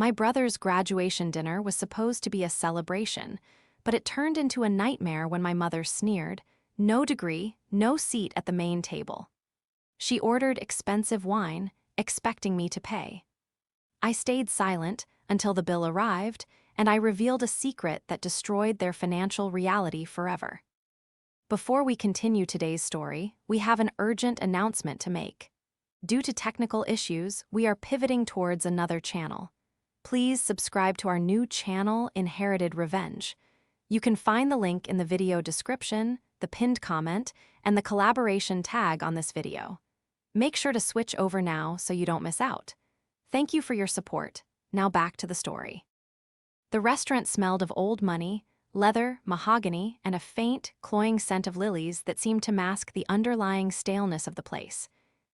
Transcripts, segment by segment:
My brother's graduation dinner was supposed to be a celebration, but it turned into a nightmare when my mother sneered, "No degree, no seat at the main table." She ordered expensive wine, expecting me to pay. I stayed silent until the bill arrived, and I revealed a secret that destroyed their financial reality forever. Before we continue today's story, we have an urgent announcement to make. Due to technical issues, we are pivoting towards another channel. Please subscribe to our new channel, Inherited Revenge. You can find the link in the video description, the pinned comment, and the collaboration tag on this video. Make sure to switch over now so you don't miss out. Thank you for your support. Now back to the story. The restaurant smelled of old money, leather, mahogany, and a faint, cloying scent of lilies that seemed to mask the underlying staleness of the place.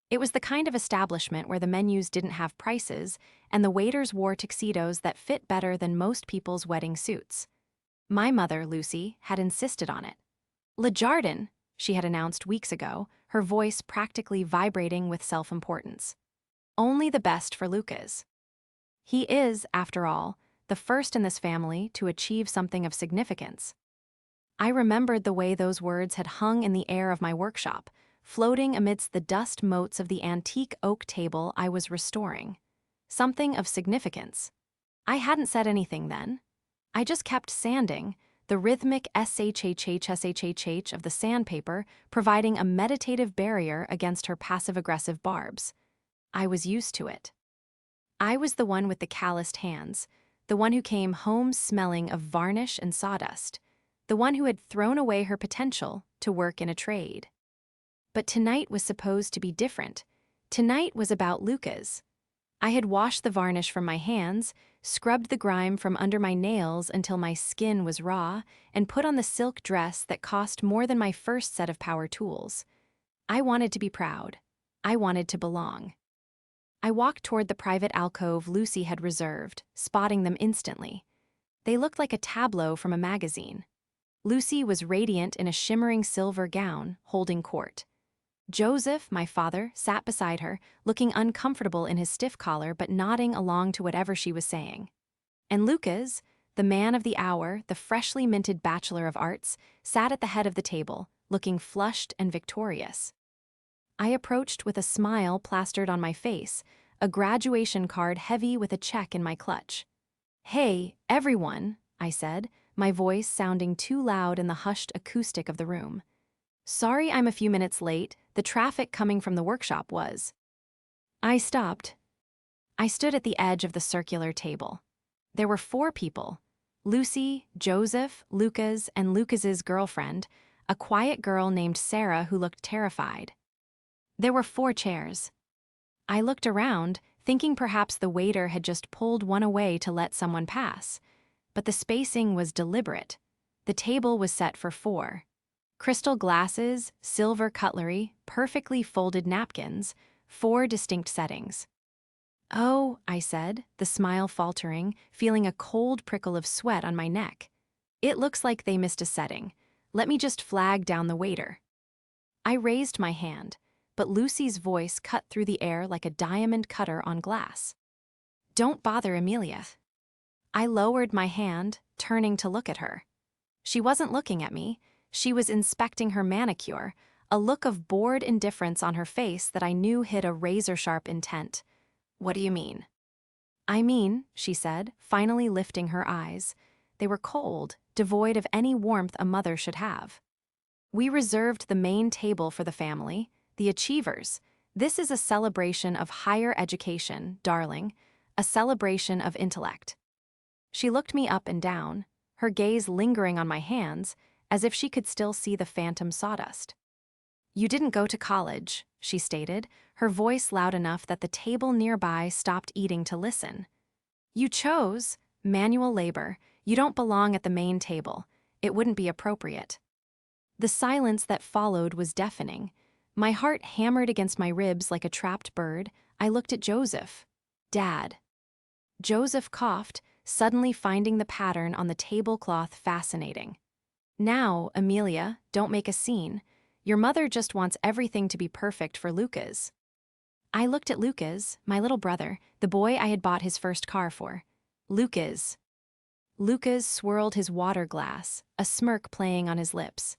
It was the kind of establishment where the menus didn't have prices, and the waiters wore tuxedos that fit better than most people's wedding suits. My mother, Lucy, had insisted on it. "Le Jardin," she had announced weeks ago, her voice practically vibrating with self-importance. "Only the best for Lucas. He is, after all, the first in this family to achieve something of significance." I remembered the way those words had hung in the air of my workshop, floating amidst the dust motes of the antique oak table I was restoring. Something of significance. I hadn't said anything then. I just kept sanding, the rhythmic shhhshhh of the sandpaper providing a meditative barrier against her passive-aggressive barbs. I was used to it. I was the one with the calloused hands, the one who came home smelling of varnish and sawdust, the one who had thrown away her potential to work in a trade. But tonight was supposed to be different. Tonight was about Lucas. I had washed the varnish from my hands, scrubbed the grime from under my nails until my skin was raw, and put on the silk dress that cost more than my first set of power tools. I wanted to be proud. I wanted to belong. I walked toward the private alcove Lucy had reserved, spotting them instantly. They looked like a tableau from a magazine. Lucy was radiant in a shimmering silver gown, holding court. Joseph, my father, sat beside her, looking uncomfortable in his stiff collar but nodding along to whatever she was saying. And Lucas, the man of the hour, the freshly minted Bachelor of Arts, sat at the head of the table, looking flushed and victorious. I approached with a smile plastered on my face, a graduation card heavy with a check in my clutch. "Hey, everyone," I said, my voice sounding too loud in the hushed acoustic of the room. "Sorry I'm a few minutes late, the traffic coming from the workshop was." I stopped. I stood at the edge of the circular table. There were 4 people: Lucy, Joseph, Lucas, and Lucas's girlfriend, a quiet girl named Sarah who looked terrified. There were 4 chairs. I looked around, thinking perhaps the waiter had just pulled one away to let someone pass. But the spacing was deliberate. The table was set for 4. Crystal glasses, silver cutlery, perfectly folded napkins, 4 distinct settings. "Oh," I said, the smile faltering, feeling a cold prickle of sweat on my neck. "It looks like they missed a setting. Let me just flag down the waiter." I raised my hand, but Lucy's voice cut through the air like a diamond cutter on glass. "Don't bother Amelia." I lowered my hand, turning to look at her. She wasn't looking at me. She was inspecting her manicure, a look of bored indifference on her face that I knew hid a razor-sharp intent. "What do you mean?" "I mean," she said, finally lifting her eyes. They were cold, devoid of any warmth a mother should have. "We reserved the main table for the family, the achievers. This is a celebration of higher education, darling, a celebration of intellect." She looked me up and down, her gaze lingering on my hands, as if she could still see the phantom sawdust. "You didn't go to college," she stated, her voice loud enough that the table nearby stopped eating to listen. "You chose manual labor. You don't belong at the main table. It wouldn't be appropriate." The silence that followed was deafening. My heart hammered against my ribs like a trapped bird. I looked at Joseph. "Dad." Joseph coughed, suddenly finding the pattern on the tablecloth fascinating. "Now, Amelia, don't make a scene. Your mother just wants everything to be perfect for Lucas." I looked at Lucas, my little brother, the boy I had bought his first car for. Lucas. Lucas swirled his water glass, a smirk playing on his lips.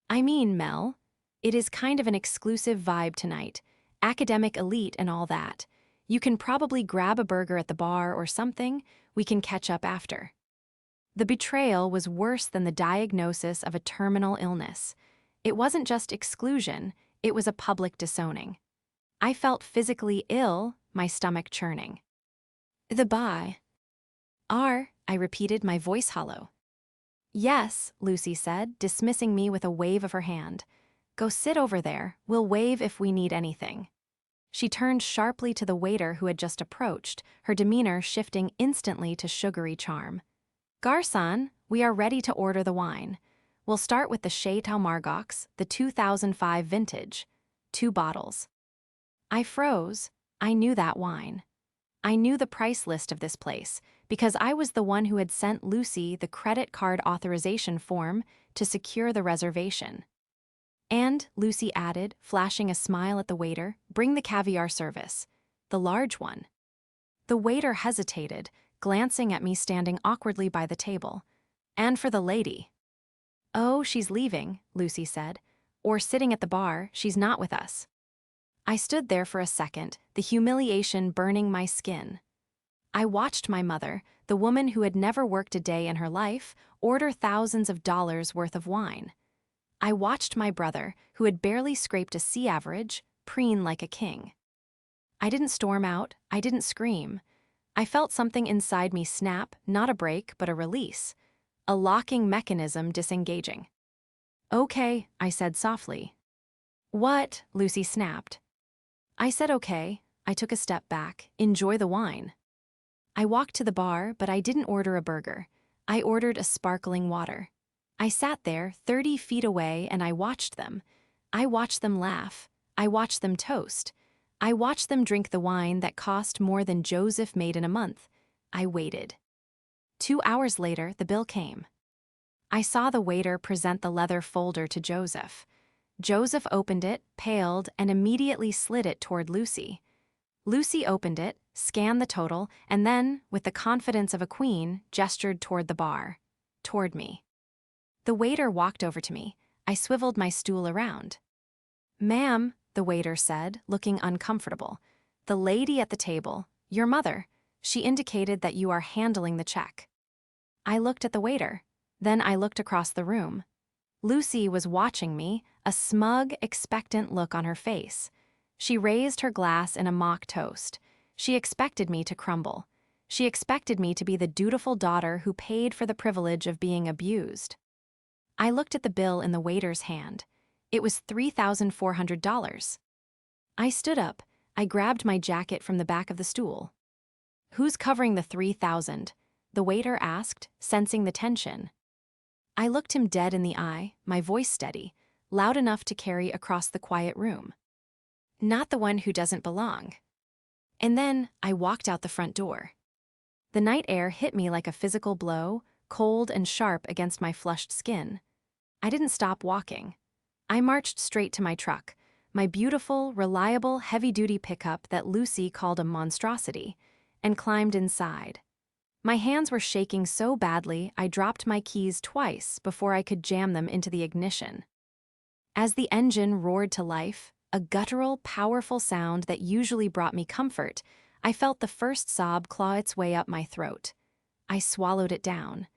I mean, Mel, it is kind of an exclusive vibe tonight. Academic elite and all that. You can probably grab a burger at the bar or something. We can catch up after. The betrayal was worse than the diagnosis of a terminal illness. It wasn't just exclusion, it was a public disowning. I felt physically ill, my stomach churning. The bye. I repeated, my voice hollow. Yes, Lucy said, dismissing me with a wave of her hand. Go sit over there, we'll wave if we need anything. She turned sharply to the waiter who had just approached, her demeanor shifting instantly to sugary charm. Garçon, we are ready to order the wine. We'll start with the Chateau Margaux, the 2005 vintage. 2 bottles. I froze. I knew that wine. I knew the price list of this place, because I was the one who had sent Lucy the credit card authorization form to secure the reservation. And, Lucy added, flashing a smile at the waiter, bring the caviar service. The large one. The waiter hesitated, glancing at me standing awkwardly by the table. And for the lady. Oh, she's leaving, Lucy said. Or sitting at the bar, she's not with us. I stood there for a second, the humiliation burning my skin. I watched my mother, the woman who had never worked a day in her life, order thousands of dollars worth of wine. I watched my brother, who had barely scraped a C average, preen like a king. I didn't storm out, I didn't scream. I felt something inside me snap, not a break, but a release. A locking mechanism disengaging. Okay, I said softly. What? Lucy snapped. I said okay. I took a step back. Enjoy the wine. I walked to the bar, but I didn't order a burger. I ordered a sparkling water. I sat there 30 feet away and I watched them. I watched them laugh. I watched them toast. I watched them drink the wine that cost more than Joseph made in a month. I waited. 2 hours later, the bill came. I saw the waiter present the leather folder to Joseph. Joseph opened it, paled, and immediately slid it toward Lucy. Lucy opened it, scanned the total, and then, with the confidence of a queen, gestured toward the bar. Toward me. The waiter walked over to me. I swiveled my stool around. Ma'am, the waiter said, looking uncomfortable. The lady at the table, your mother, she indicated that you are handling the check. I looked at the waiter. Then I looked across the room. Lucy was watching me, a smug, expectant look on her face. She raised her glass in a mock toast. She expected me to crumble. She expected me to be the dutiful daughter who paid for the privilege of being abused. I looked at the bill in the waiter's hand. It was $3,400. I stood up. I grabbed my jacket from the back of the stool. Who's covering the $3,000? The waiter asked, sensing the tension. I looked him dead in the eye, my voice steady, loud enough to carry across the quiet room. Not the one who doesn't belong. And then I walked out the front door. The night air hit me like a physical blow, cold and sharp against my flushed skin. I didn't stop walking. I marched straight to my truck, my beautiful, reliable, heavy-duty pickup that Lucy called a monstrosity, and climbed inside. My hands were shaking so badly I dropped my keys twice before I could jam them into the ignition. As the engine roared to life, a guttural, powerful sound that usually brought me comfort, I felt the first sob claw its way up my throat. I swallowed it down.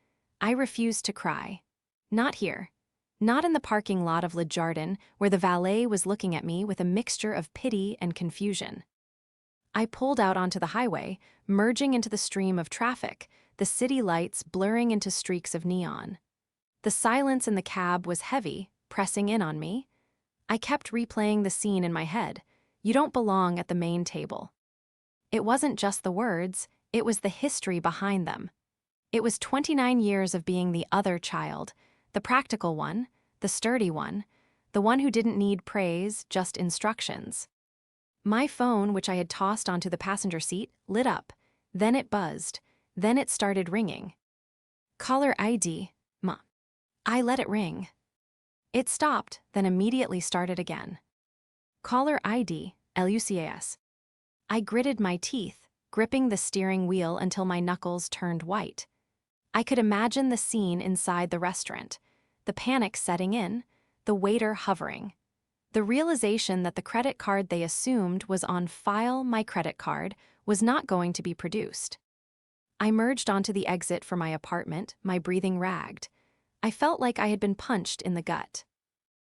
I refused to cry. Not here. Not in the parking lot of Le Jardin, where the valet was looking at me with a mixture of pity and confusion. I pulled out onto the highway, merging into the stream of traffic, the city lights blurring into streaks of neon. The silence in the cab was heavy, pressing in on me. I kept replaying the scene in my head. You don't belong at the main table. It wasn't just the words, it was the history behind them. It was 29 years of being the other child, the practical one, the sturdy one, the one who didn't need praise, just instructions. My phone, which I had tossed onto the passenger seat, lit up. Then it buzzed. Then it started ringing. Caller ID, Ma. I let it ring. It stopped, then immediately started again. Caller ID, LUCAS. I gritted my teeth. gripping the steering wheel until my knuckles turned white. I could imagine the scene inside the restaurant, the panic setting in, the waiter hovering. The realization that the credit card they assumed was on file, my credit card, was not going to be produced. I merged onto the exit for my apartment, my breathing ragged. I felt like I had been punched in the gut.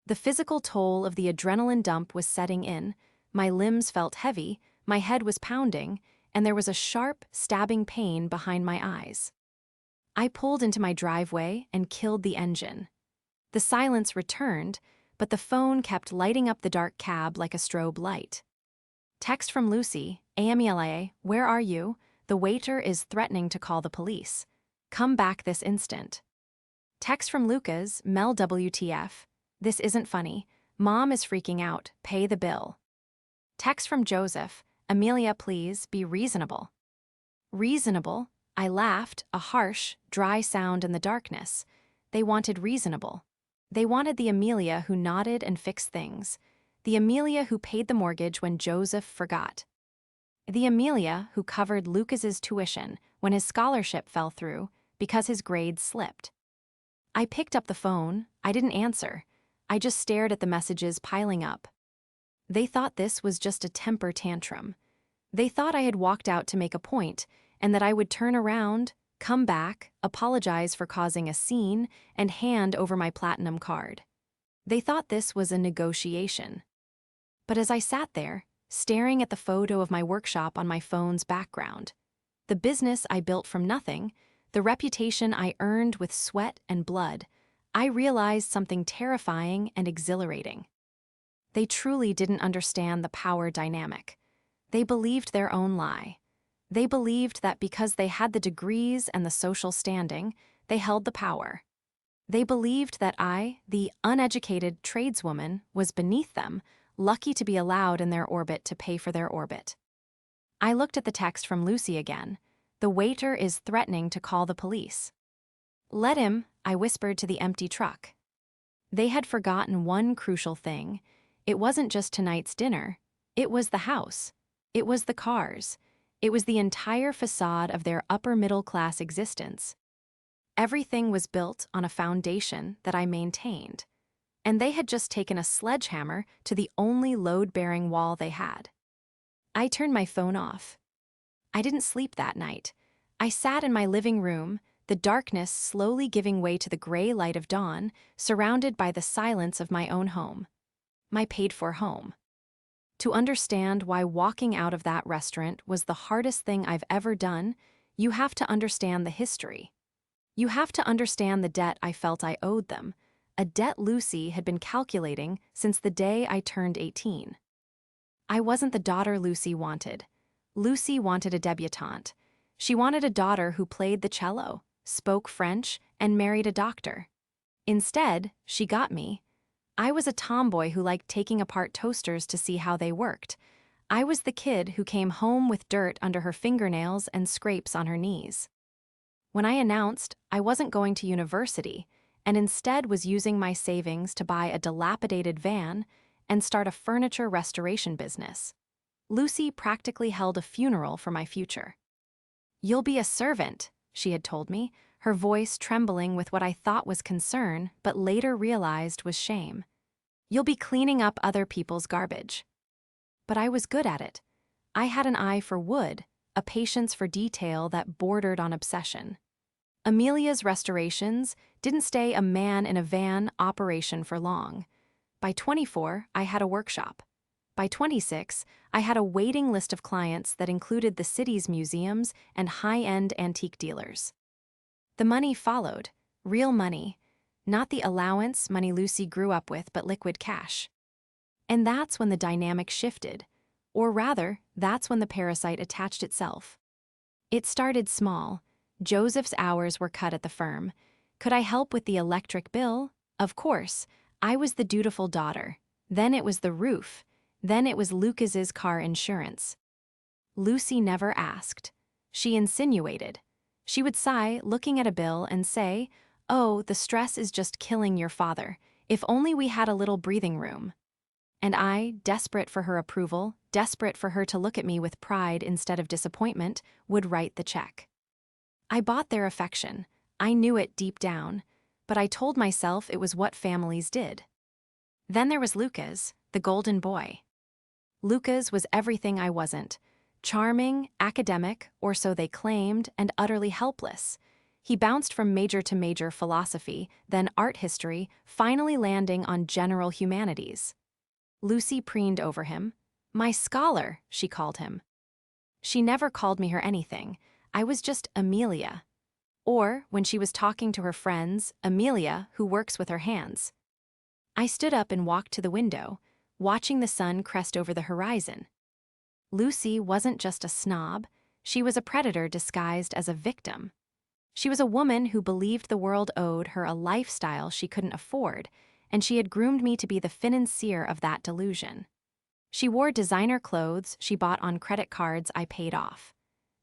The physical toll of the adrenaline dump was setting in, my limbs felt heavy, my head was pounding, and there was a sharp, stabbing pain behind my eyes. I pulled into my driveway and killed the engine. The silence returned, but the phone kept lighting up the dark cab like a strobe light. Text from Lucy, AMELA, where are you? The waiter is threatening to call the police. Come back this instant. Text from Lucas, Mel WTF. This isn't funny. Mom is freaking out. Pay the bill. Text from Joseph, Amelia, please be reasonable. Reasonable? I laughed, a harsh, dry sound in the darkness. They wanted reasonable. They wanted the Amelia who nodded and fixed things. The Amelia who paid the mortgage when Joseph forgot. The Amelia who covered Lucas's tuition when his scholarship fell through because his grades slipped. I picked up the phone. I didn't answer. I just stared at the messages piling up. They thought this was just a temper tantrum. They thought I had walked out to make a point and that I would turn around, come back, apologize for causing a scene, and hand over my platinum card. They thought this was a negotiation. But as I sat there, staring at the photo of my workshop on my phone's background, the business I built from nothing, the reputation I earned with sweat and blood, I realized something terrifying and exhilarating. They truly didn't understand the power dynamic. They believed their own lie. They believed that because they had the degrees and the social standing, they held the power. They believed that I, the uneducated tradeswoman, was beneath them, lucky to be allowed in their orbit to pay for their orbit. I looked at the text from Lucy again. The waiter is threatening to call the police. Let him, I whispered to the empty truck. They had forgotten one crucial thing. It wasn't just tonight's dinner. It was the house. It was the cars. It was the entire facade of their upper-middle-class existence. Everything was built on a foundation that I maintained, and they had just taken a sledgehammer to the only load-bearing wall they had. I turned my phone off. I didn't sleep that night. I sat in my living room, the darkness slowly giving way to the gray light of dawn, surrounded by the silence of my own home. My paid-for home. To understand why walking out of that restaurant was the hardest thing I've ever done, you have to understand the history. You have to understand the debt I felt I owed them, a debt Lucy had been calculating since the day I turned 18. I wasn't the daughter Lucy wanted. Lucy wanted a debutante. She wanted a daughter who played the cello, spoke French, and married a doctor. Instead, she got me. I was a tomboy who liked taking apart toasters to see how they worked. I was the kid who came home with dirt under her fingernails and scrapes on her knees. When I announced I wasn't going to university and instead was using my savings to buy a dilapidated van and start a furniture restoration business, Lucy practically held a funeral for my future. You'll be a servant, she had told me, her voice trembling with what I thought was concern but later realized was shame. You'll be cleaning up other people's garbage. But I was good at it. I had an eye for wood, a patience for detail that bordered on obsession. Amelia's restorations didn't stay a man in a van operation for long. By 24, I had a workshop. By 26, I had a waiting list of clients that included the city's museums and high-end antique dealers. The money followed, real money, not the allowance money Lucy grew up with, but liquid cash. And that's when the dynamic shifted, or rather, that's when the parasite attached itself. It started small. Joseph's hours were cut at the firm. Could I help with the electric bill? Of course. I was the dutiful daughter. Then it was the roof. Then it was Lucas's car insurance. Lucy never asked. She insinuated. She would sigh, looking at a bill, and say, "Oh, the stress is just killing your father. If only we had a little breathing room." And I, desperate for her approval, desperate for her to look at me with pride instead of disappointment, would write the check. I bought their affection. I knew it deep down, but I told myself it was what families did. Then there was Lucas, the golden boy. Lucas was everything I wasn't. Charming, academic, or so they claimed, and utterly helpless. He bounced from major to major philosophy, then art history, finally landing on general humanities. Lucy preened over him. My scholar, she called him. She never called me her anything. I was just Amelia. Or, when she was talking to her friends, Amelia, who works with her hands. I stood up and walked to the window, watching the sun crest over the horizon. Lucy wasn't just a snob, she was a predator disguised as a victim. She was a woman who believed the world owed her a lifestyle she couldn't afford, and she had groomed me to be the financier of that delusion. She wore designer clothes she bought on credit cards I paid off.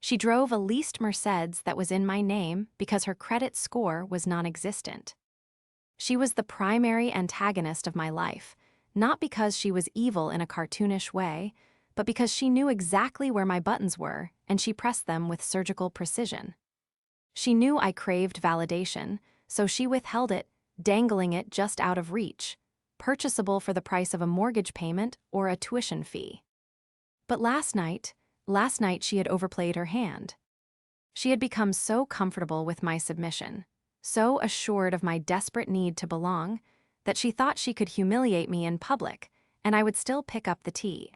She drove a leased Mercedes that was in my name because her credit score was non-existent. She was the primary antagonist of my life, not because she was evil in a cartoonish way, but because she knew exactly where my buttons were and she pressed them with surgical precision. She knew I craved validation, so she withheld it, dangling it just out of reach, purchasable for the price of a mortgage payment or a tuition fee. But last night she had overplayed her hand. She had become so comfortable with my submission, so assured of my desperate need to belong, that she thought she could humiliate me in public, and I would still pick up the tea.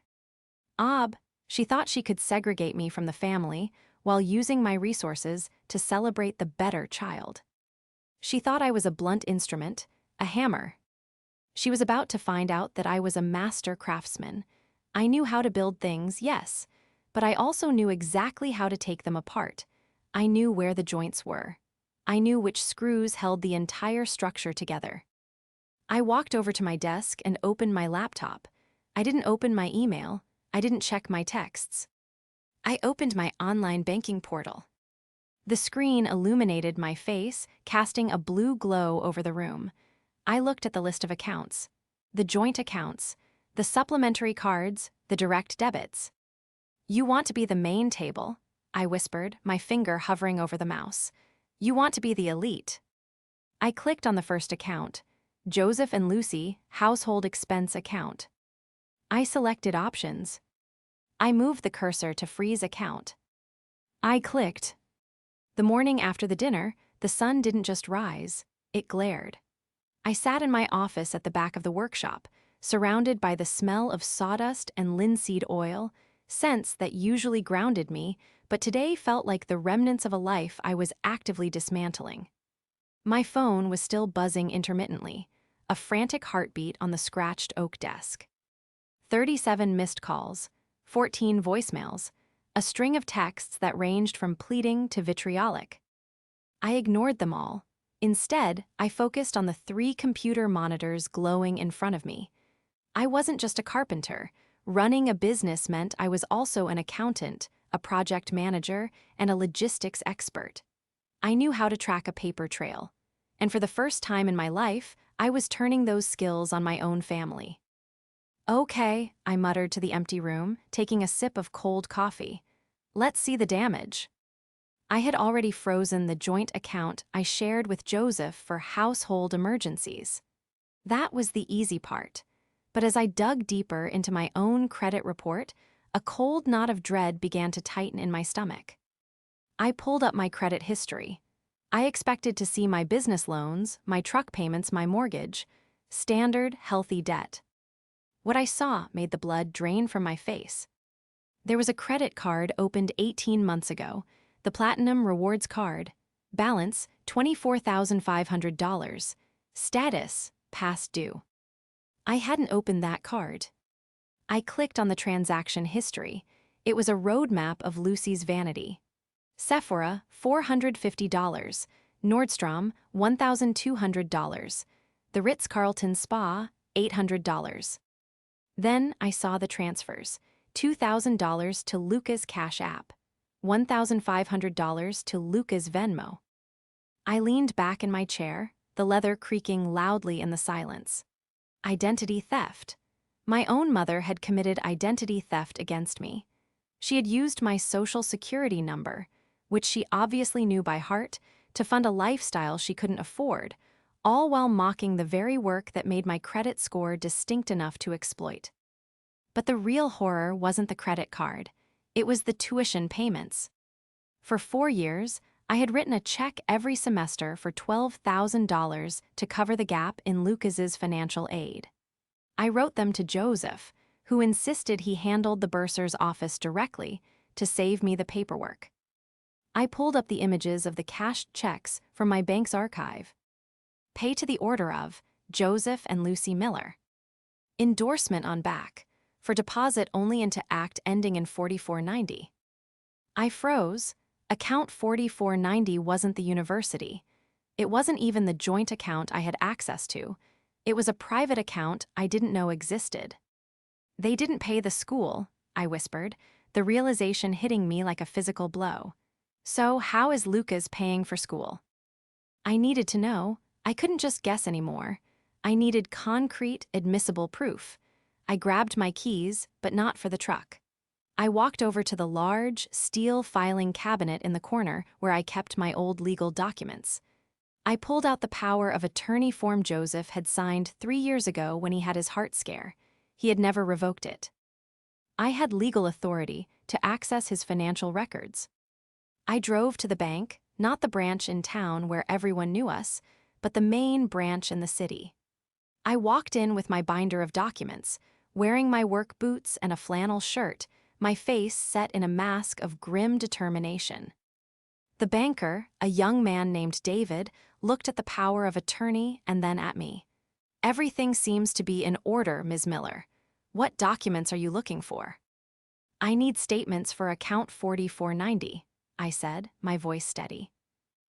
She thought she could segregate me from the family while using my resources to celebrate the better child. She thought I was a blunt instrument, a hammer. She was about to find out that I was a master craftsman. I knew how to build things, yes, but I also knew exactly how to take them apart. I knew where the joints were. I knew which screws held the entire structure together. I walked over to my desk and opened my laptop. I didn't open my email. I didn't check my texts. I opened my online banking portal. The screen illuminated my face, casting a blue glow over the room. I looked at the list of accounts, the joint accounts, the supplementary cards, the direct debits. You want to be the main table, I whispered, my finger hovering over the mouse. You want to be the elite. I clicked on the first account, Joseph and Lucy, household expense account. I selected options. I moved the cursor to freeze account. I clicked. The morning after the dinner, the sun didn't just rise, it glared. I sat in my office at the back of the workshop, surrounded by the smell of sawdust and linseed oil, scents that usually grounded me, but today felt like the remnants of a life I was actively dismantling. My phone was still buzzing intermittently, a frantic heartbeat on the scratched oak desk. 37 missed calls, 14 voicemails, a string of texts that ranged from pleading to vitriolic. I ignored them all. Instead, I focused on the 3 computer monitors glowing in front of me. I wasn't just a carpenter. Running a business meant I was also an accountant, a project manager, and a logistics expert. I knew how to track a paper trail. And for the first time in my life, I was turning those skills on my own family. Okay, I muttered to the empty room, taking a sip of cold coffee. Let's see the damage. I had already frozen the joint account I shared with Joseph for household emergencies. That was the easy part. But as I dug deeper into my own credit report, a cold knot of dread began to tighten in my stomach. I pulled up my credit history. I expected to see my business loans, my truck payments, my mortgage, standard, healthy debt. What I saw made the blood drain from my face. There was a credit card opened 18 months ago, the Platinum Rewards card. Balance, $24,500. Status, past due. I hadn't opened that card. I clicked on the transaction history. It was a roadmap of Lucy's vanity. Sephora, $450. Nordstrom, $1,200. The Ritz-Carlton Spa, $800. Then I saw the transfers. $2,000 to Luca's Cash App, $1,500 to Luca's Venmo. I leaned back in my chair, the leather creaking loudly in the silence. Identity theft. My own mother had committed identity theft against me. She had used my social security number, which she obviously knew by heart, to fund a lifestyle she couldn't afford, all while mocking the very work that made my credit score distinct enough to exploit. But the real horror wasn't the credit card. It was the tuition payments. For 4 years, I had written a check every semester for $12,000 to cover the gap in Lucas's financial aid. I wrote them to Joseph, who insisted he handled the bursar's office directly to save me the paperwork. I pulled up the images of the cashed checks from my bank's archive. Pay to the order of Joseph and Lucy Miller. Endorsement on back, for deposit only into Act ending in 4490. I froze. Account 4490 wasn't the university. It wasn't even the joint account I had access to. It was a private account I didn't know existed. They didn't pay the school, I whispered, the realization hitting me like a physical blow. So how is Lucas paying for school? I needed to know. I couldn't just guess anymore. I needed concrete, admissible proof. I grabbed my keys, but not for the truck. I walked over to the large, steel filing cabinet in the corner where I kept my old legal documents. I pulled out the power of attorney form Joseph had signed 3 years ago when he had his heart scare. He had never revoked it. I had legal authority to access his financial records. I drove to the bank, not the branch in town where everyone knew us, but the main branch in the city. I walked in with my binder of documents, wearing my work boots and a flannel shirt, my face set in a mask of grim determination. The banker, a young man named David, looked at the power of attorney and then at me. Everything seems to be in order, Ms. Miller. What documents are you looking for? I need statements for account 4490, I said, my voice steady.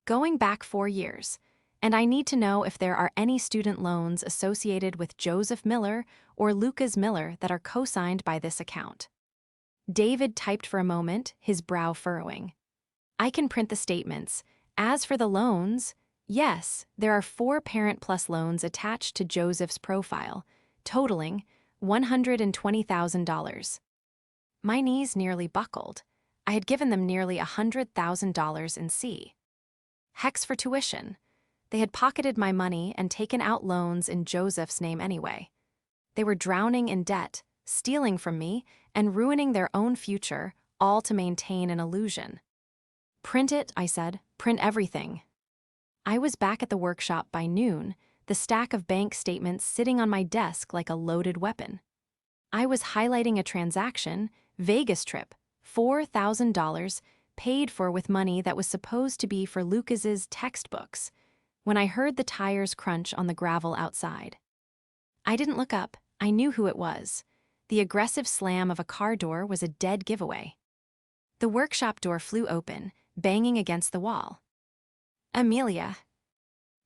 Going back 4 years, and I need to know if there are any student loans associated with Joseph Miller or Lucas Miller that are co-signed by this account. David typed for a moment, his brow furrowing. I can print the statements. As for the loans, yes, there are 4 Parent Plus loans attached to Joseph's profile, totaling $120,000. My knees nearly buckled. I had given them nearly $100,000 in hex for tuition. They had pocketed my money and taken out loans in Joseph's name anyway. They were drowning in debt, stealing from me, and ruining their own future, all to maintain an illusion. Print it, I said. Print everything. I was back at the workshop by noon, the stack of bank statements sitting on my desk like a loaded weapon. I was highlighting a transaction, Vegas trip, $4,000, paid for with money that was supposed to be for Lucas's textbooks, when I heard the tires crunch on the gravel outside. I didn't look up. I knew who it was. The aggressive slam of a car door was a dead giveaway. The workshop door flew open, banging against the wall. Amelia.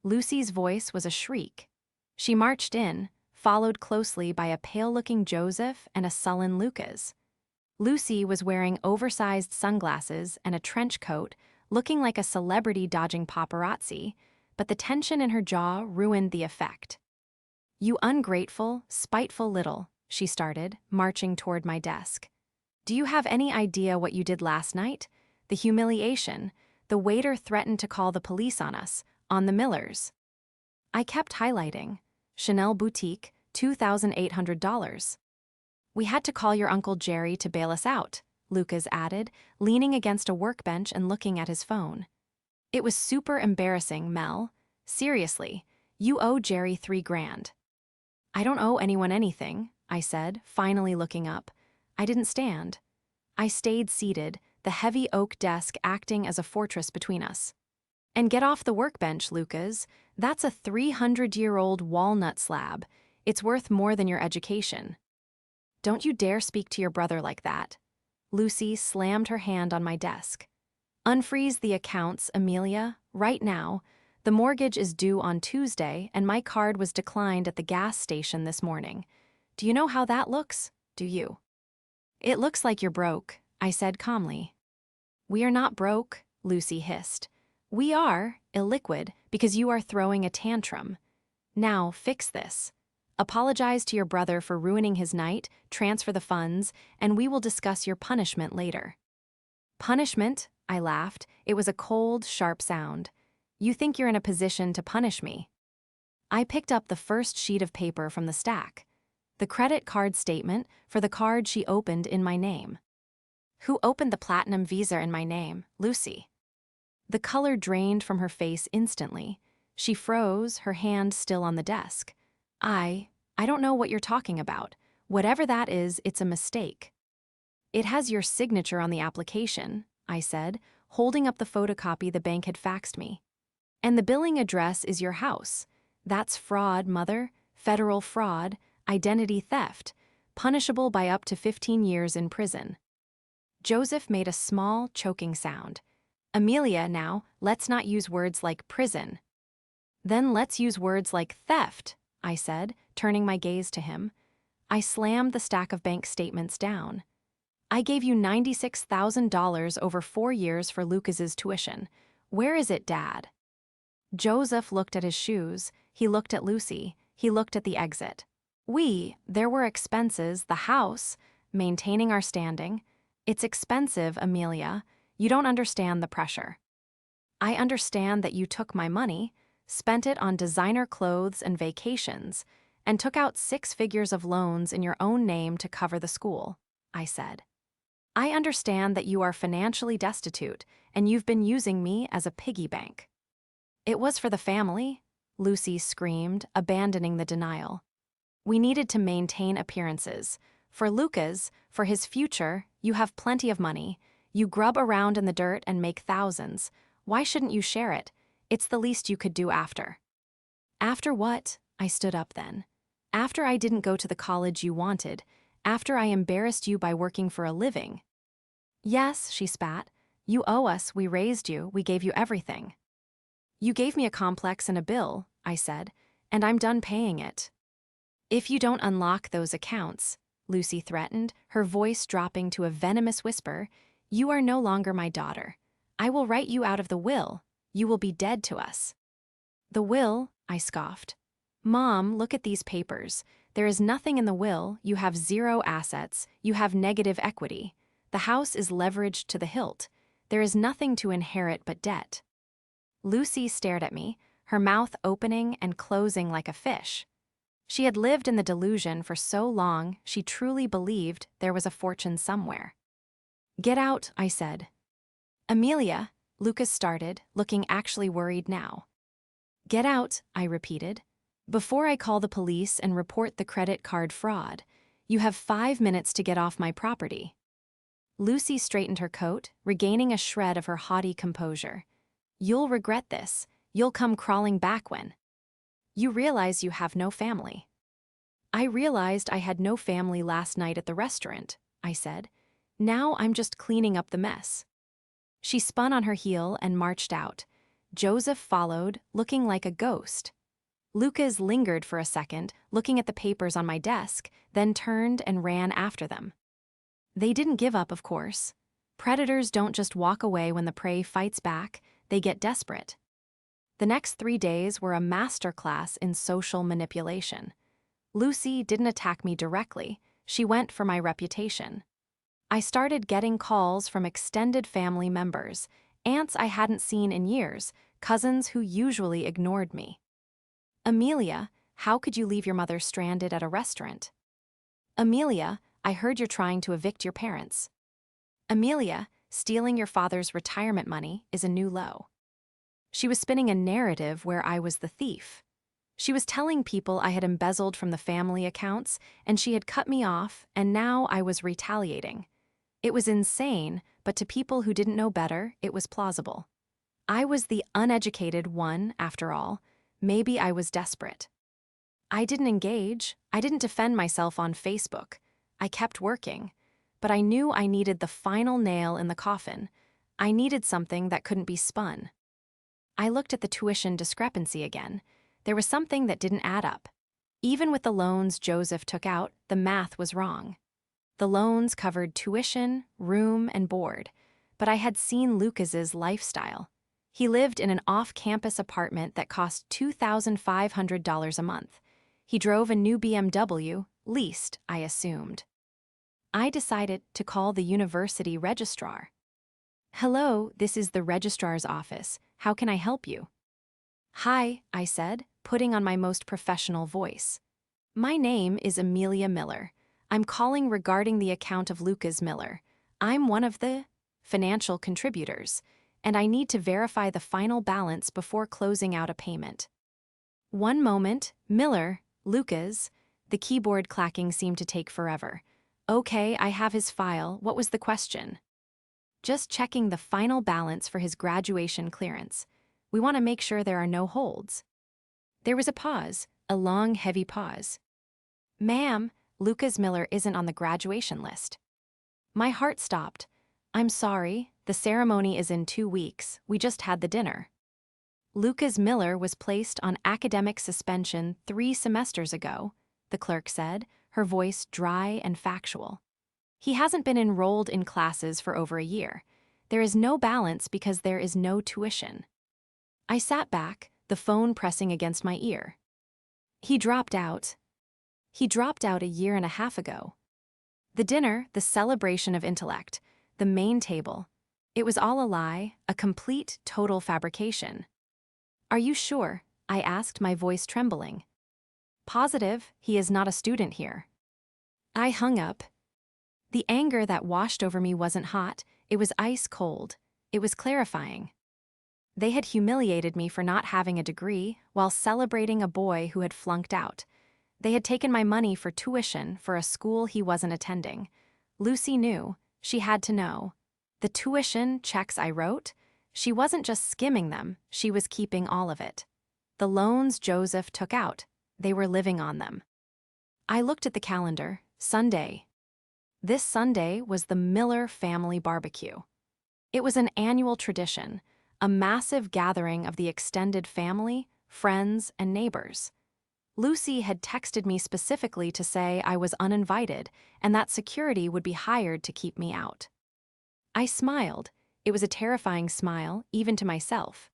Lucy's voice was a shriek. She marched in, followed closely by a pale-looking Joseph and a sullen Lucas. Lucy was wearing oversized sunglasses and a trench coat, looking like a celebrity dodging paparazzi, but the tension in her jaw ruined the effect. You ungrateful, spiteful little, she started, marching toward my desk. Do you have any idea what you did last night? The humiliation. The waiter threatened to call the police on us, on the Millers. I kept highlighting. Chanel boutique, $2,800. We had to call your Uncle Jerry to bail us out, Lucas added, leaning against a workbench and looking at his phone. It was super embarrassing, Mel. Seriously, you owe Jerry $3,000. I don't owe anyone anything, I said, finally looking up. I didn't stand. I stayed seated, the heavy oak desk acting as a fortress between us. And get off the workbench, Lucas. That's a 300-year-old walnut slab. It's worth more than your education. Don't you dare speak to your brother like that. Lucy slammed her hand on my desk. Unfreeze the accounts, Amelia, right now. The mortgage is due on Tuesday, and my card was declined at the gas station this morning. Do you know how that looks? Do you? It looks like you're broke, I said calmly. We are not broke, Lucy hissed. We are illiquid because you are throwing a tantrum. Now fix this. Apologize to your brother for ruining his night, transfer the funds, and we will discuss your punishment later." "Punishment?" I laughed. It was a cold, sharp sound. "You think you're in a position to punish me?" I picked up the first sheet of paper from the stack. The credit card statement for the card she opened in my name. "Who opened the platinum Visa in my name? Lucy." The color drained from her face instantly. She froze, her hand still on the desk. I don't know what you're talking about. Whatever that is, it's a mistake." "It has your signature on the application," I said, holding up the photocopy the bank had faxed me. "And the billing address is your house. That's fraud, Mother. Federal fraud, identity theft, punishable by up to 15 years in prison." Joseph made a small, choking sound. "Amelia, now, let's not use words like prison." "Then let's use words like theft," I said, turning my gaze to him. I slammed the stack of bank statements down. "I gave you $96,000 over 4 years for Lucas's tuition. Where is it, Dad?" Joseph looked at his shoes. He looked at Lucy. He looked at the exit. There were expenses, the house, maintaining our standing. It's expensive, Amelia. You don't understand the pressure. I understand that you took my money, spent it on designer clothes and vacations, and took out 6 figures of loans in your own name to cover the school," I said. "I understand that you are financially destitute, and you've been using me as a piggy bank." "It was for the family," Lucy screamed, abandoning the denial. "We needed to maintain appearances. For Lucas, for his future, you have plenty of money. You grub around in the dirt and make thousands. Why shouldn't you share it? It's the least you could do after." "After what?" I stood up then. "After I didn't go to the college you wanted. After I embarrassed you by working for a living." "Yes," she spat. "You owe us, we raised you, we gave you everything." "You gave me a complex and a bill," I said, "and I'm done paying it." "If you don't unlock those accounts," Lucy threatened, her voice dropping to a venomous whisper, "you are no longer my daughter. I will write you out of the will. You will be dead to us." "The will?" I scoffed. "Mom, look at these papers. There is nothing in the will, you have 0 assets, you have negative equity. The house is leveraged to the hilt. There is nothing to inherit but debt." Lucy stared at me, her mouth opening and closing like a fish. She had lived in the delusion for so long she truly believed there was a fortune somewhere. "Get out," I said. "Amelia," Lucas started, looking actually worried now. "Get out," I repeated. "Before I call the police and report the credit card fraud, you have 5 minutes to get off my property." Lucy straightened her coat, regaining a shred of her haughty composure. "You'll regret this. You'll come crawling back when you realize you have no family." "I realized I had no family last night at the restaurant," I said. "Now I'm just cleaning up the mess." She spun on her heel and marched out. Joseph followed, looking like a ghost. Lucas lingered for a second, looking at the papers on my desk, then turned and ran after them. They didn't give up, of course. Predators don't just walk away when the prey fights back, they get desperate. The next 3 days were a masterclass in social manipulation. Lucy didn't attack me directly, she went for my reputation. I started getting calls from extended family members, aunts I hadn't seen in years, cousins who usually ignored me. "Amelia, how could you leave your mother stranded at a restaurant?" "Amelia, I heard you're trying to evict your parents." "Amelia, stealing your father's retirement money is a new low." She was spinning a narrative where I was the thief. She was telling people I had embezzled from the family accounts, and she had cut me off, and now I was retaliating. It was insane, but to people who didn't know better, it was plausible. I was the uneducated one, after all. Maybe I was desperate. I didn't engage. I didn't defend myself on Facebook. I kept working. But I knew I needed the final nail in the coffin. I needed something that couldn't be spun. I looked at the tuition discrepancy again. There was something that didn't add up. Even with the loans Joseph took out, the math was wrong. The loans covered tuition, room, and board, but I had seen Lucas's lifestyle. He lived in an off-campus apartment that cost $2,500 a month. He drove a new BMW, leased, I assumed. I decided to call the university registrar. "Hello, this is the registrar's office. How can I help you?" "Hi," I said, putting on my most professional voice. "My name is Amelia Miller. I'm calling regarding the account of Lucas Miller. I'm one of the financial contributors, and I need to verify the final balance before closing out a payment." "One moment, Miller, Lucas." The keyboard clacking seemed to take forever. "Okay, I have his file. What was the question?" "Just checking the final balance for his graduation clearance. We want to make sure there are no holds." There was a pause, a long, heavy pause. "Ma'am, Lucas Miller isn't on the graduation list." My heart stopped. "I'm sorry, the ceremony is in 2 weeks. We just had the dinner." "Lucas Miller was placed on academic suspension 3 semesters ago," the clerk said, her voice dry and factual. "He hasn't been enrolled in classes for over a year. There is no balance because there is no tuition." I sat back, the phone pressing against my ear. He dropped out. He dropped out a year and a half ago. The dinner, the celebration of intellect, the main table. It was all a lie, a complete, total fabrication. "Are you sure?" I asked, my voice trembling. "Positive, he is not a student here." I hung up. The anger that washed over me wasn't hot, it was ice cold. It was clarifying. They had humiliated me for not having a degree while celebrating a boy who had flunked out. They had taken my money for tuition for a school he wasn't attending. Lucy knew. She had to know. The tuition checks I wrote, she wasn't just skimming them, she was keeping all of it. The loans Joseph took out, they were living on them. I looked at the calendar. Sunday. This Sunday was the Miller family barbecue. It was an annual tradition, a massive gathering of the extended family, friends, and neighbors. Lucy had texted me specifically to say I was uninvited and that security would be hired to keep me out. I smiled. It was a terrifying smile, even to myself.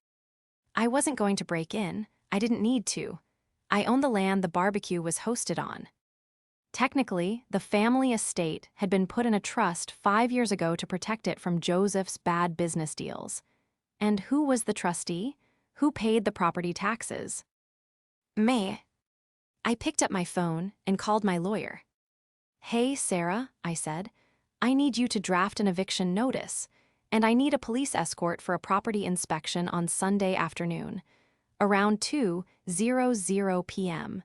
I wasn't going to break in. I didn't need to. I owned the land the barbecue was hosted on. Technically, the family estate had been put in a trust 5 years ago to protect it from Joseph's bad business deals. And who was the trustee? Who paid the property taxes? Me. I picked up my phone and called my lawyer. "Hey, Sarah," I said, "I need you to draft an eviction notice, and I need a police escort for a property inspection on Sunday afternoon, around 2:00 p.m.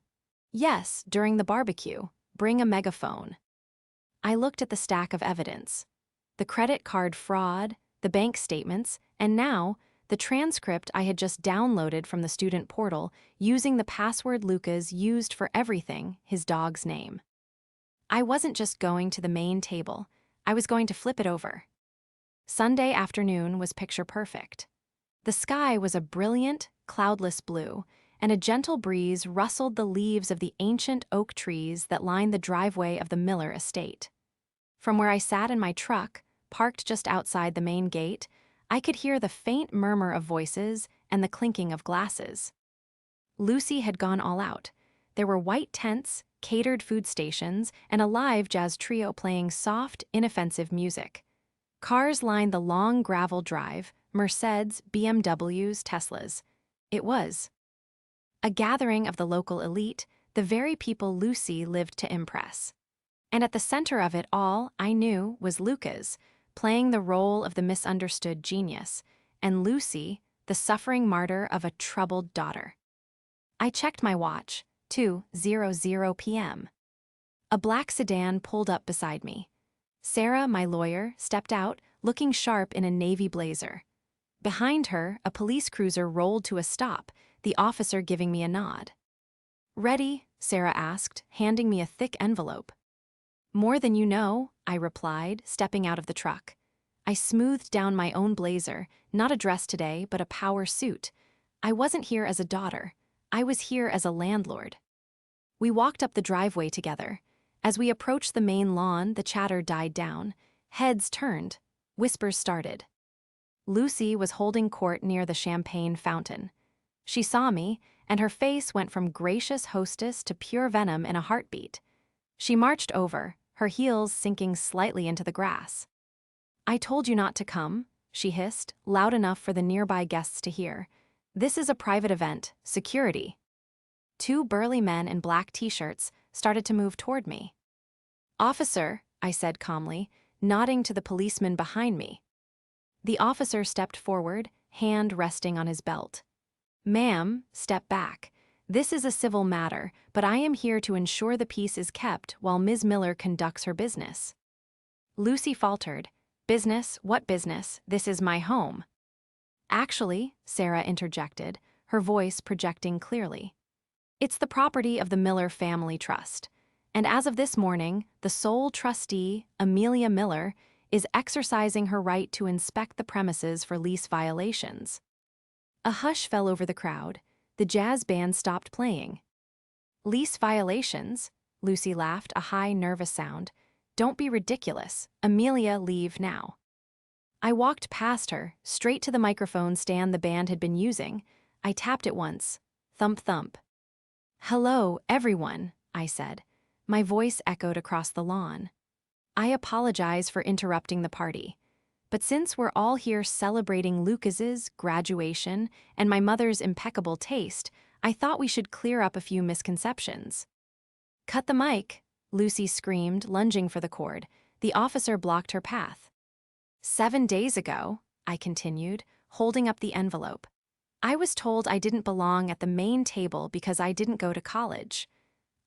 Yes, during the barbecue. Bring a megaphone." I looked at the stack of evidence. The credit card fraud, the bank statements, and now, the transcript I had just downloaded from the student portal using the password Lucas used for everything, his dog's name. I wasn't just going to the main table, I was going to flip it over. Sunday afternoon was picture perfect. The sky was a brilliant, cloudless blue, and a gentle breeze rustled the leaves of the ancient oak trees that lined the driveway of the Miller estate. From where I sat in my truck, parked just outside the main gate, I could hear the faint murmur of voices and the clinking of glasses. Lucy had gone all out. There were white tents, catered food stations, and a live jazz trio playing soft, inoffensive music. Cars lined the long gravel drive, Mercedes, BMWs, Teslas. It was a gathering of the local elite, the very people Lucy lived to impress. And at the center of it all, I knew, was Lucas, playing the role of the misunderstood genius, and Lucy, the suffering martyr of a troubled daughter. I checked my watch, 2:00 p.m. A black sedan pulled up beside me. Sarah, my lawyer, stepped out, looking sharp in a navy blazer. Behind her, a police cruiser rolled to a stop, the officer giving me a nod. "Ready?" Sarah asked, handing me a thick envelope. "More than you know," I replied, stepping out of the truck. I smoothed down my own blazer, not a dress today, but a power suit. I wasn't here as a daughter. I was here as a landlord. We walked up the driveway together. As we approached the main lawn, the chatter died down. Heads turned. Whispers started. Lucy was holding court near the champagne fountain. She saw me, and her face went from gracious hostess to pure venom in a heartbeat. She marched over, her heels sinking slightly into the grass. "I told you not to come," she hissed, loud enough for the nearby guests to hear. "This is a private event, security." Two burly men in black t-shirts started to move toward me. "Officer," I said calmly, nodding to the policeman behind me. The officer stepped forward, hand resting on his belt. "Ma'am, step back. This is a civil matter, but I am here to ensure the peace is kept while Ms. Miller conducts her business." Lucy faltered. "Business? What business? This is my home." "Actually," Sarah interjected, her voice projecting clearly, "it's the property of the Miller Family Trust. And as of this morning, the sole trustee, Amelia Miller, is exercising her right to inspect the premises for lease violations." A hush fell over the crowd. The jazz band stopped playing. "Lease violations?" Lucy laughed, a high, nervous sound. "Don't be ridiculous. Amelia, leave now." I walked past her, straight to the microphone stand the band had been using. I tapped it once. Thump, thump. "Hello, everyone," I said. My voice echoed across the lawn. "I apologize for interrupting the party. But since we're all here celebrating Lucas's graduation and my mother's impeccable taste, I thought we should clear up a few misconceptions." "Cut the mic," Lucy screamed, lunging for the cord. The officer blocked her path. "7 days ago," I continued, holding up the envelope, "I was told I didn't belong at the main table because I didn't go to college.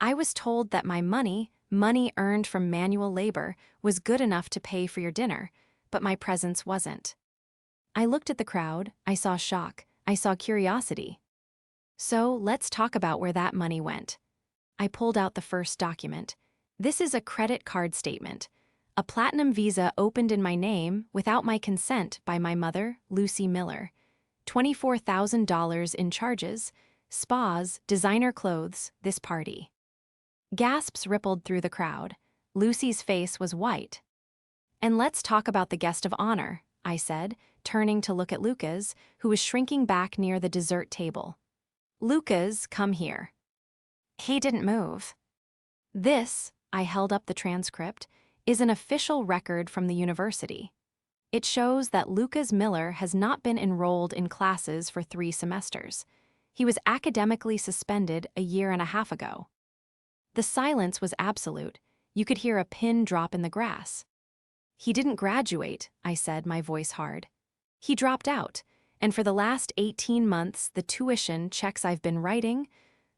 I was told that my money earned from manual labor, was good enough to pay for your dinner, but my presence wasn't." I looked at the crowd, I saw shock, I saw curiosity. "So let's talk about where that money went." I pulled out the first document. This is a credit card statement. A platinum visa opened in my name without my consent by my mother, Lucy Miller. $24,000 in charges, spas, designer clothes, this party. Gasps rippled through the crowd. Lucy's face was white. "And let's talk about the guest of honor," I said, turning to look at Lucas, who was shrinking back near the dessert table. "Lucas, come here." He didn't move. "This," I held up the transcript, "is an official record from the university. It shows that Lucas Miller has not been enrolled in classes for 3 semesters. He was academically suspended a year and a half ago." The silence was absolute. You could hear a pin drop in the grass. "He didn't graduate," I said, my voice hard. "He dropped out, and for the last 18 months, the tuition checks I've been writing,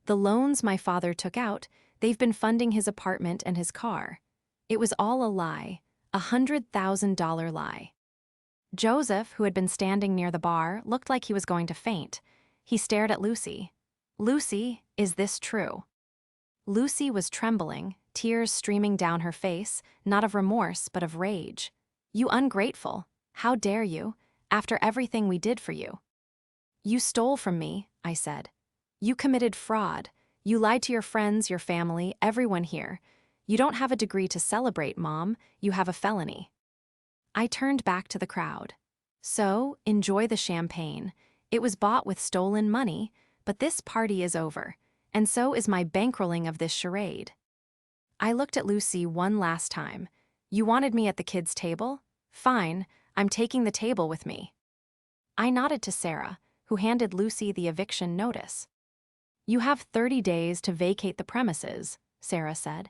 the loans my father took out, they've been funding his apartment and his car. It was all a lie, a $100,000 lie." Joseph, who had been standing near the bar, looked like he was going to faint. He stared at Lucy. "Lucy, is this true?" Lucy was trembling, tears streaming down her face, not of remorse but of rage. "You ungrateful! How dare you, after everything we did for you?" "You stole from me," I said. "You committed fraud. You lied to your friends, your family, everyone here. You don't have a degree to celebrate, Mom. You have a felony." I turned back to the crowd. "So, enjoy the champagne. It was bought with stolen money, but this party is over, and so is my bankrolling of this charade." I looked at Lucy one last time. "You wanted me at the kids' table? Fine, I'm taking the table with me." I nodded to Sarah, who handed Lucy the eviction notice. "You have 30 days to vacate the premises," Sarah said.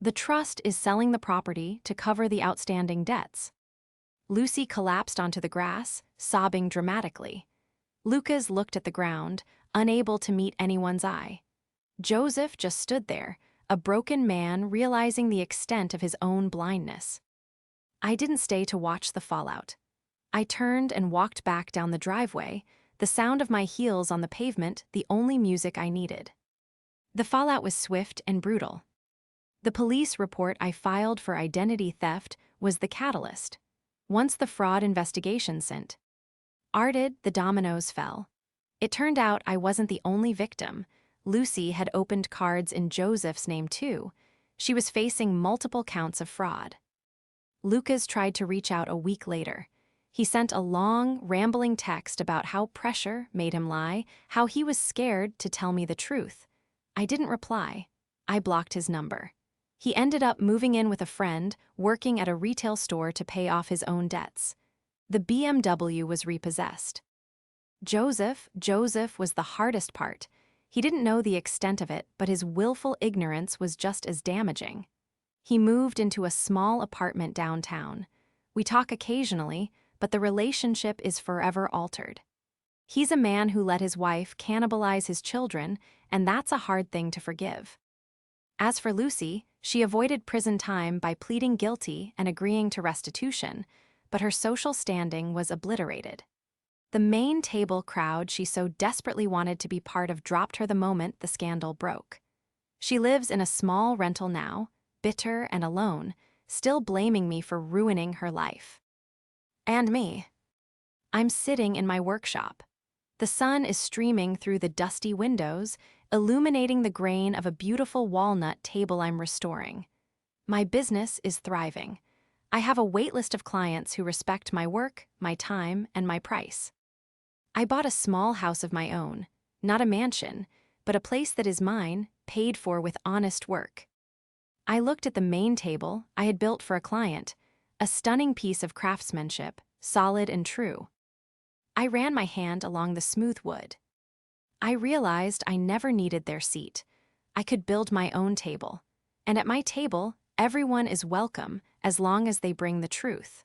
"The trust is selling the property to cover the outstanding debts." Lucy collapsed onto the grass, sobbing dramatically. Lucas looked at the ground, unable to meet anyone's eye. Joseph just stood there, a broken man realizing the extent of his own blindness. I didn't stay to watch the fallout. I turned and walked back down the driveway, the sound of my heels on the pavement the only music I needed. The fallout was swift and brutal. The police report I filed for identity theft was the catalyst. Once the fraud investigation started, the dominoes fell. It turned out I wasn't the only victim. Lucy had opened cards in Joseph's name too. She was facing multiple counts of fraud. Lucas tried to reach out a week later. He sent a long, rambling text about how pressure made him lie, how he was scared to tell me the truth. I didn't reply. I blocked his number. He ended up moving in with a friend, working at a retail store to pay off his own debts. The BMW was repossessed. Joseph was the hardest part. He didn't know the extent of it, but his willful ignorance was just as damaging. He moved into a small apartment downtown. We talk occasionally, but the relationship is forever altered. He's a man who let his wife cannibalize his children, and that's a hard thing to forgive. As for Lucy, she avoided prison time by pleading guilty and agreeing to restitution, but her social standing was obliterated. The main table crowd she so desperately wanted to be part of dropped her the moment the scandal broke. She lives in a small rental now, bitter and alone, still blaming me for ruining her life. And me. I'm sitting in my workshop. The sun is streaming through the dusty windows, illuminating the grain of a beautiful walnut table I'm restoring. My business is thriving. I have a wait list of clients who respect my work, my time, and my price. I bought a small house of my own, not a mansion, but a place that is mine, paid for with honest work. I looked at the main table I had built for a client, a stunning piece of craftsmanship, solid and true. I ran my hand along the smooth wood. I realized I never needed their seat. I could build my own table. And at my table, everyone is welcome as long as they bring the truth.